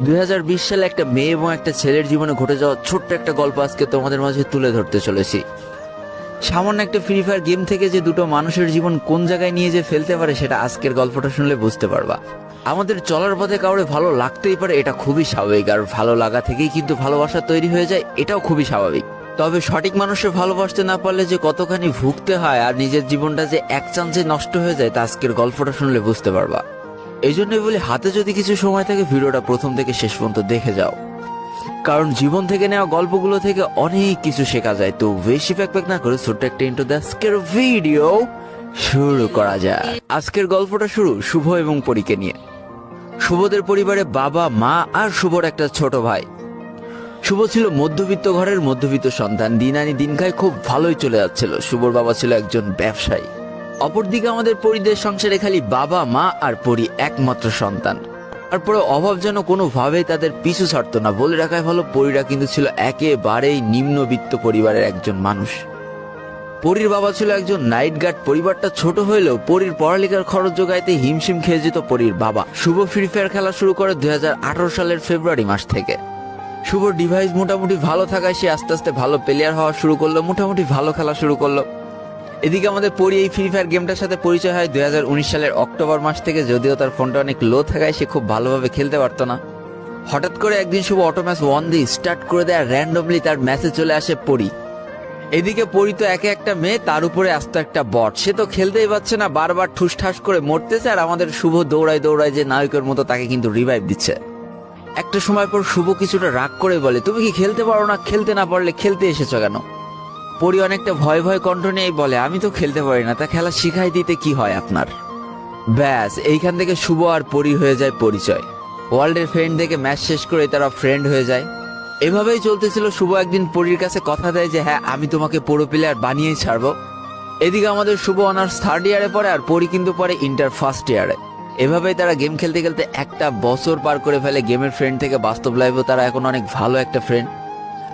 2020 সালে একটা মেয়ে এবং একটা ছেলের জীবনে ঘটে যাওয়া ছোট্ট একটা গল্প আজকে তোমাদের মাঝে তুলে ধরতে চলেছি। সামান্য একটা ফ্রি ফায়ার গেম থেকে যে দুটো মানুষের জীবন কোন জায়গায় নিয়ে যে ফেলতে পারে সেটা আজকের গল্পটা শুনলে বুঝতে পারবা। আমাদের চলার পথে কাউরে ভালো লাগতেই পারে, এটা খুবই স্বাভাবিক। আর ভালো লাগা থেকেই কিন্তু ভালোবাসা তৈরি হয়ে যায়, এটাও খুবই স্বাভাবিক। তবে সঠিক মানুষের ভালোবাসতে না পারলে যে কতখানি ভুগতে হয় আর নিজের জীবনটা যে এক চান্সে নষ্ট হয়ে যায় তা আজকের গল্পটা শুনলে বুঝতে পারবা। এই জন্যই বলি, হাতে যদি কিছু সময় থাকে ভিডিওটা প্রথম থেকে শেষ পর্যন্ত দেখে যাও, কারণ জীবন থেকে নেওয়া গল্পগুলো থেকে অনেক কিছু শেখা যায়। তো বেশি প্যাক না করে ছোট্ট একটা ইন্ট্রো দিয়ে আজকের ভিডিও শুরু করা যায়। আজকের গল্পটা শুরু শুভ এবং পরীকে নিয়ে। শুভদের পরিবারে বাবা, মা আর শুভর একটা ছোট ভাই। শুভ ছিল মধ্যবিত্ত ঘরের মধ্যবিত্ত সন্তান। দিন আনি দিন খায় খুব ভালোই চলে যাচ্ছিল। শুভর বাবা ছিল একজন ব্যবসায়ী। অপরদিকে আমাদের পরিদের সংসারে খালি বাবা, মা আর পরি একমাত্র সন্তান। তারপরে অভাব যেন কোনোভাবেই তাদের পিছু ছাড়তো না। বলে রাখাই ভালো, পরিরা কিন্তু ছিল একেবারেই নিম্নবিত্ত পরিবারের একজন মানুষ। পরির বাবা ছিল একজন নাইট গার্ড। পরিবারটা ছোট হইলেও পরির পড়ালেখার খরচ জোগাইতে হিমশিম খেয়ে যেত পরির বাবা। শুভ ফ্রি ফায়ার খেলা শুরু করে 2018 সালের ফেব্রুয়ারি মাস থেকে। শুভর ডিভাইস মোটামুটি ভালো থাকায় সে আস্তে আস্তে ভালো প্লেয়ার হওয়া শুরু করলো, মোটামুটি ভালো খেলা শুরু করলো। এদিকে আমাদের পরি এই ফ্রি ফায়ার গেমটার সাথে পরিচয় হয় 2019 সালের অক্টোবর মাস থেকে। যদিও তার ফোনটা অনেক লো থাকায় সে খুব ভালোভাবে খেলতে পারতো না। হঠাৎ করে একদিন শুভ অটো ম্যাচ 1 দিয়ে স্টার্ট করে দেয়, র্যান্ডমলি তার ম্যাচে চলে আসে পরি। এদিকে পরি তো একে একটা মেয়ে, তার উপরে আস্ত একটা বট। সে তো খেলতেই পারছে না, বারবার ঠুসঠাস করে মরতেছে। আর আমাদের শুভ দৌড়ায় দৌড়ায় যে নায়কের মতো তাকে কিন্তু রিভাইভ দিচ্ছে। একটা সময় পর শুভ কিছুটা রাগ করে বলে, তুমি কি খেলতে পারো না? খেলতে না পারলে খেলতে এসেছো কেন? পরি অনেকটা ভয় ভয় কণ্ঠ নিয়েই বলে, আমি তো খেলতে পারি না, তা খেলা শিখাই দিতে কি হয় আপনার? ব্যাস, এইখান থেকে শুভ আর পরি হয়ে যায় পরিচয়। ওয়ার্ল্ডের ফ্রেন্ড থেকে ম্যাচ শেষ করে তারা ফ্রেন্ড হয়ে যায়। এভাবেই চলতেছিল। শুভ একদিন পরির কাছে কথা দেয় যে হ্যাঁ, আমি তোমাকে প্রো প্লেয়ার বানিয়েই ছাড়বো। এদিকে আমাদের শুভ অনার্স 3rd ইয়ারে পড়ে আর পরি কিন্তু পড়ে ইন্টার 1st ইয়ারে। এভাবেই তারা গেম খেলতে খেলতে একটা বছর পার করে ফেলে। গেমের ফ্রেন্ড থেকে বাস্তব লাইফেও তারা এখন অনেক ভালো একটা ফ্রেন্ড।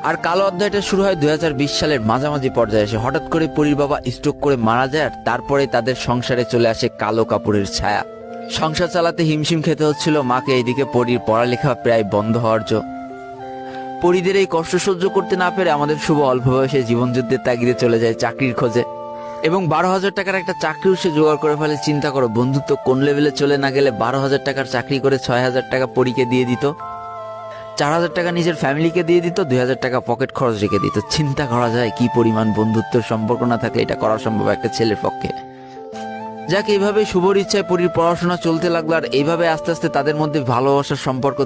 আর কালো অধ্যায়টা শুরু হয় 2020 সালের মাঝামাঝি পর্যায়ে এসে। হঠাৎ করে পরির বাবা স্ট্রোক করে মারা যায়। আর তারপরে তাদের সংসারে চলে আসে কালো কাপড়ের ছায়া। সংসার চালাতে হিমশিম খেতে হচ্ছিল মাকে। এইদিকে পরির পড়ালেখা প্রায় বন্ধ হওয়ার জন্য। পরিদের এই কষ্ট সহ্য করতে না পেরে আমাদের শুভ অল্প বয়সে জীবনযুদ্ধের তাগিদে চলে যায় চাকরির খোঁজে এবং 12,000 টাকার একটা চাকরিও সে জোগাড় করে ফেলে। চিন্তা করো, বন্ধুত্ব কোন লেভেলে চলে না গেলে 12,000 টাকার চাকরি করে 6,000 টাকা পরীকে দিয়ে দিত, 4,000 টাকা নিজের ফ্যামিলিকে দিয়ে দিত, 2,000 টাকা পকেট খরচ রেখে দিত। চিন্তা করা যায় কি পরিমাণ বন্ধুত্বের সম্পর্ক না থাকলে এটা করা সম্ভব একটা ছেলের পক্ষে। যাক, এইভাবে শুভর ইচ্ছায় পরীর পড়াশোনা চলতে লাগলো। আর এইভাবে আস্তে আস্তে তাদের মধ্যে ভালোবাসার সম্পর্ক